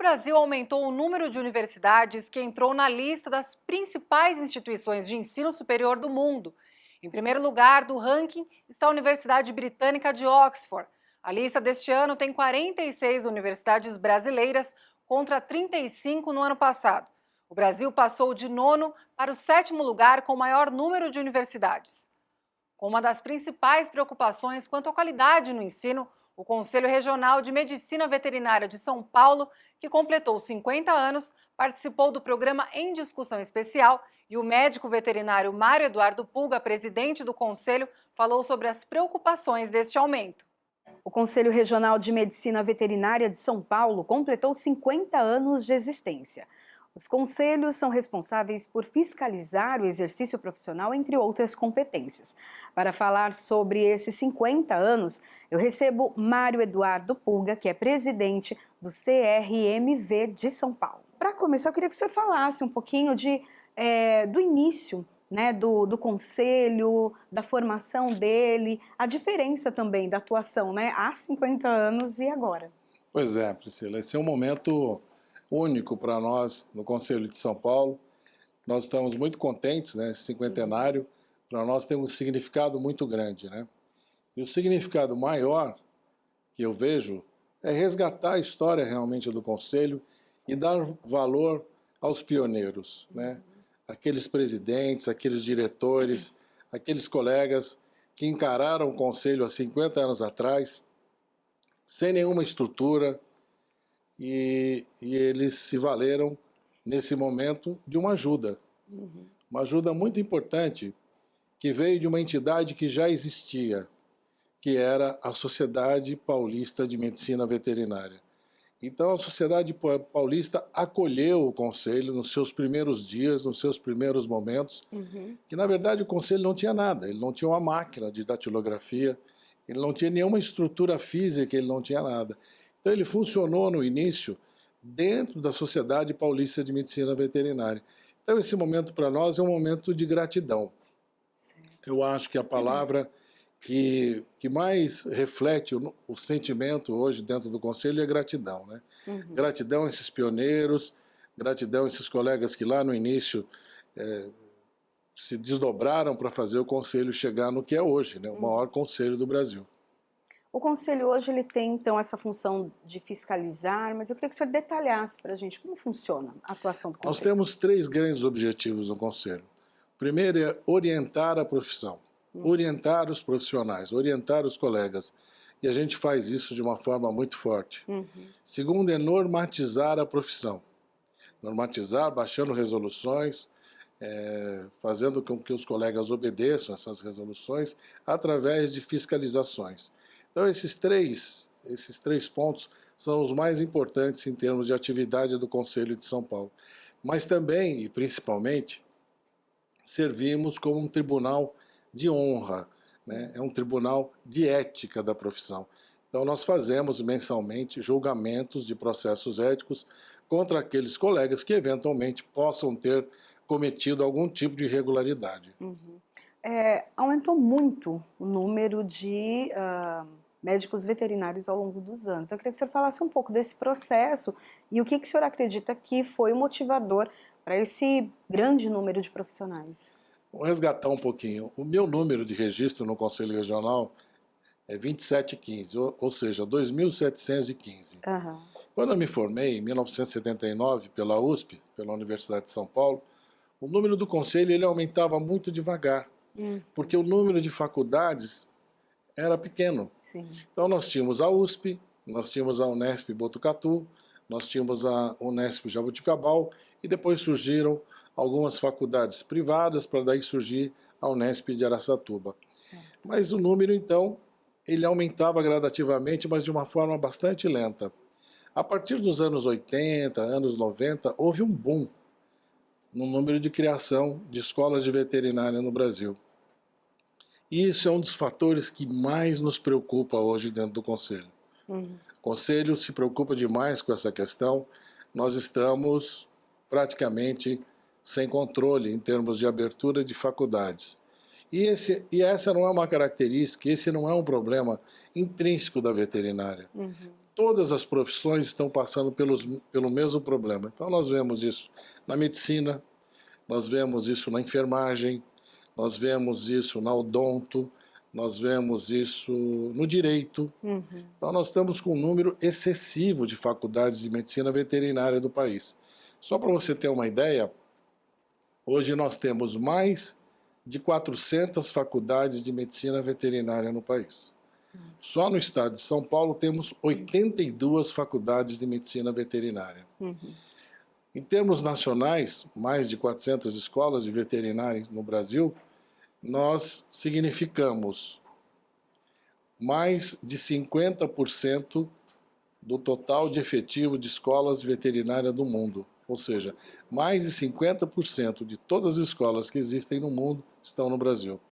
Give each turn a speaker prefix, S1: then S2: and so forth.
S1: Brasil aumentou o número de universidades que entrou na lista das principais instituições de ensino superior do mundo. Em primeiro lugar do ranking está a Universidade Britânica de Oxford. A lista deste ano tem 46 universidades brasileiras contra 35 no ano passado. O Brasil passou de nono para o sétimo lugar com o maior número de universidades. Com uma das principais preocupações quanto à qualidade no ensino, o Conselho Regional de Medicina Veterinária de São Paulo, que completou 50 anos, participou do programa Em Discussão Especial e o médico veterinário Mário Eduardo Pulga, presidente do Conselho, falou sobre as preocupações deste aumento.
S2: O Conselho Regional de Medicina Veterinária de São Paulo completou 50 anos de existência. Os conselhos são responsáveis por fiscalizar o exercício profissional, entre outras competências. Para falar sobre esses 50 anos, eu recebo Mário Eduardo Pulga, que é presidente do CRMV de São Paulo. Para começar, eu queria que o senhor falasse um pouquinho do início, né, do conselho, da formação dele, a diferença também da atuação, né, há 50 anos e agora.
S3: Pois é, Priscila, esse é um momento único para nós no Conselho de São Paulo. Nós estamos muito contentes, né? Esse cinquentenário para nós tem um significado muito grande, né? E o significado maior que eu vejo é resgatar a história realmente do Conselho e dar valor aos pioneiros, né? Aqueles presidentes, aqueles diretores, aqueles colegas que encararam o Conselho há 50 anos atrás, sem nenhuma estrutura, e eles se valeram, nesse momento, de uma ajuda. Uma ajuda muito importante, que veio de uma entidade que já existia, que era a Sociedade Paulista de Medicina Veterinária. Então, a Sociedade Paulista acolheu o Conselho nos seus primeiros dias, nos seus primeiros momentos, que, na verdade, o Conselho não tinha nada. Ele não tinha uma máquina de datilografia, ele não tinha nenhuma estrutura física, ele não tinha nada. Então, ele funcionou no início dentro da Sociedade Paulista de Medicina Veterinária. Então, esse momento para nós é um momento de gratidão. Eu acho que a palavra que mais reflete o sentimento hoje dentro do Conselho é gratidão, né? Gratidão a esses pioneiros, gratidão a esses colegas que lá no início se desdobraram para fazer o Conselho chegar no que é hoje, né? O maior Conselho do Brasil.
S2: O Conselho hoje ele tem, então, essa função de fiscalizar, mas eu queria que o senhor detalhasse para a gente como funciona a atuação do Conselho.
S3: Nós temos 3 grandes objetivos no Conselho. O primeiro é orientar a profissão, orientar os profissionais, orientar os colegas. E a gente faz isso de uma forma muito forte. Segundo é normatizar a profissão. Normatizar, baixando resoluções, fazendo com que os colegas obedeçam essas resoluções através de fiscalizações. Então, esses três pontos são os mais importantes em termos de atividade do Conselho de São Paulo. Mas também, e principalmente, servimos como um tribunal de honra, né? É um tribunal de ética da profissão. Então, nós fazemos mensalmente julgamentos de processos éticos contra aqueles colegas que, eventualmente, possam ter cometido algum tipo de irregularidade.
S2: Aumentou muito o número de médicos veterinários ao longo dos anos. Eu queria que o senhor falasse um pouco desse processo e o que o senhor acredita que foi o motivador para esse grande número de profissionais.
S3: Vou resgatar um pouquinho. O meu número de registro no Conselho Regional é 2715, ou seja, 2.715. Quando eu me formei, em 1979, pela USP, pela Universidade de São Paulo, o número do Conselho ele aumentava muito devagar, porque o número de faculdades era pequeno. Então nós tínhamos a USP, nós tínhamos a Unesp Botucatu, nós tínhamos a Unesp Jaboticabal e depois surgiram algumas faculdades privadas para daí surgir a Unesp de Araçatuba. Mas o número então ele aumentava gradativamente, mas de uma forma bastante lenta. A partir dos anos 80, anos 90, houve um boom no número de criação de escolas de veterinária no Brasil. E isso é um dos fatores que mais nos preocupa hoje dentro do Conselho. O Conselho se preocupa demais com essa questão. Nós estamos praticamente sem controle em termos de abertura de faculdades. E essa não é uma característica, esse não é um problema intrínseco da veterinária. todas as profissões estão passando pelo mesmo problema. Então nós vemos isso na medicina, nós vemos isso na enfermagem, nós vemos isso na odonto, nós vemos isso no direito. Então nós estamos com um número excessivo de faculdades de medicina veterinária do país. Só para você ter uma ideia, hoje nós temos mais de 400 faculdades de medicina veterinária no país. Só no estado de São Paulo temos 82 faculdades de medicina veterinária. Em termos nacionais, mais de 400 escolas de veterinárias no Brasil, nós significamos mais de 50% do total de efetivo de escolas veterinárias do mundo. Ou seja, mais de 50% de todas as escolas que existem no mundo estão no Brasil.